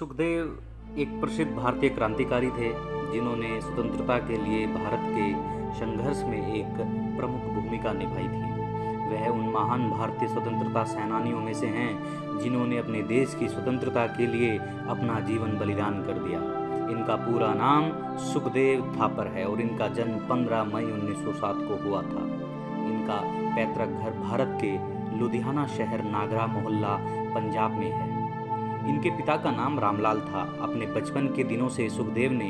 सुखदेव एक प्रसिद्ध भारतीय क्रांतिकारी थे जिन्होंने स्वतंत्रता के लिए भारत के संघर्ष में एक प्रमुख भूमिका निभाई थी। वह उन महान भारतीय स्वतंत्रता सेनानियों में से हैं जिन्होंने अपने देश की स्वतंत्रता के लिए अपना जीवन बलिदान कर दिया। इनका पूरा नाम सुखदेव थापर है और इनका जन्म 15 मई 1907 को हुआ था। इनका पैतृक घर भारत के लुधियाना शहर नागरा मोहल्ला पंजाब में है। इनके पिता का नाम रामलाल था। अपने बचपन के दिनों से सुखदेव ने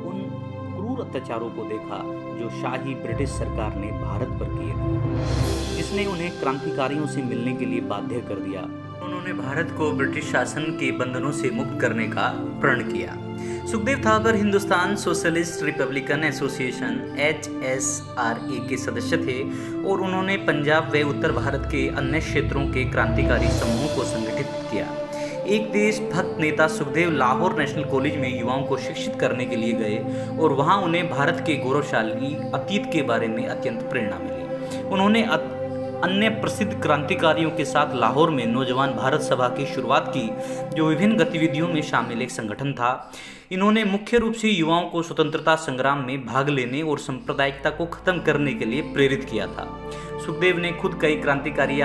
उन क्रूर अत्याचारों को देखा जो शाही ब्रिटिश सरकार ने भारत पर किए थे, जिसने उन्हें क्रांतिकारियों से मिलने के लिए बाध्य कर दिया। उन्होंने भारत को ब्रिटिश शासन के बंधनों से मुक्त करने का प्रण किया। Sukhdev Thapar Hindustan socialist Republican association HSRA के सदस्य थे और उन्होंने पंजाब व उत्तर भारत के अन्य क्षेत्रों के क्रांतिकारी समूहों को संगठित किया। एक देशभक्त नेता सुखदेव लाहौर नेशनल कॉलेज में युवाओं को शिक्षित करने के लिए गए और वहां उन्हें भारत के गौरवशाली अतीत के बारे में अत्यंत प्रेरणा मिली। उन्होंने अन्य प्रसिद्ध क्रांतिकारियों के साथ लाहौर में नौजवान भारत सभा की शुरुआत की, जो विभिन्न गतिविधियों में शामिल एक संगठन था। इन्होंने मुख्य रूप से युवाओं को स्वतंत्रता संग्राम में भाग लेने और सांप्रदायिकता को खत्म करने के लिए प्रेरित किया था। सुखदेव ने खुद कई क्रांतिकारी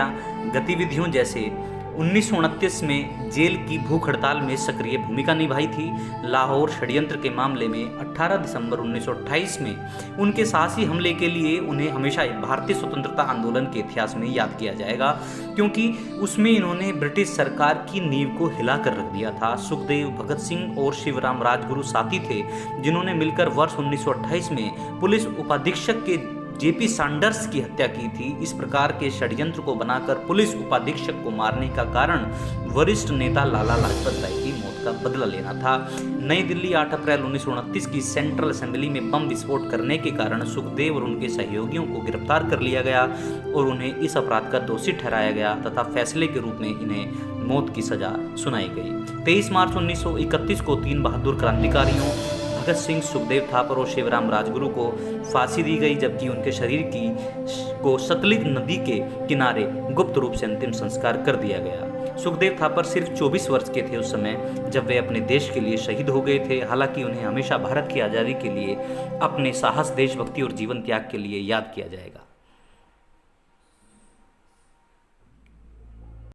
गतिविधियों जैसे 1929 में जेल की भूख हड़ताल में सक्रिय भूमिका निभाई थी। लाहौर षड्यंत्र के मामले में 18 दिसंबर 1928 में उनके साहसी हमले के लिए उन्हें हमेशा भारतीय स्वतंत्रता आंदोलन के इतिहास में याद किया जाएगा, क्योंकि उसमें इन्होंने ब्रिटिश सरकार की नींव को हिला कर रख दिया था। सुखदेव भगत सिंह और शिवराम राजगुरु साथी थे, जिन्होंने मिलकर वर्ष 1928 में पुलिस उपाधीक्षक के JP सैंडर्स की हत्या की थी। इस प्रकार के षड्यंत्र को बनाकर पुलिस उपाधीक्षक को मारने का कारण वरिष्ठ नेता लाला लाजपत राय की मौत का बदला लेना था। नई दिल्ली 8 अप्रैल 1929 की सेंट्रल असेंबली में बम विस्फोट करने के कारण सुखदेव और उनके सहयोगियों को गिरफ्तार कर लिया गया और उन्हें इस अपराध का दोषी ठहराया गया तथा फैसले के रूप में इन्हें मौत की सजा सुनाई गई। 23 मार्च 1931 को 3 बहादुर क्रांतिकारियों भगत सिंह, सुखदेव थापर और शिवराम राजगुरु को फांसी दी गई, जबकि उनके शरीर को सतलुज नदी के किनारे गुप्त रूप से अंतिम संस्कार कर दिया गया। सुखदेव थापर सिर्फ 24 वर्ष के थे उस समय जब वे अपने देश के लिए शहीद हो गए थे। हालांकि उन्हें हमेशा भारत की आज़ादी के लिए अपने साहस, देशभक्ति और जीवन त्याग के लिए याद किया जाएगा।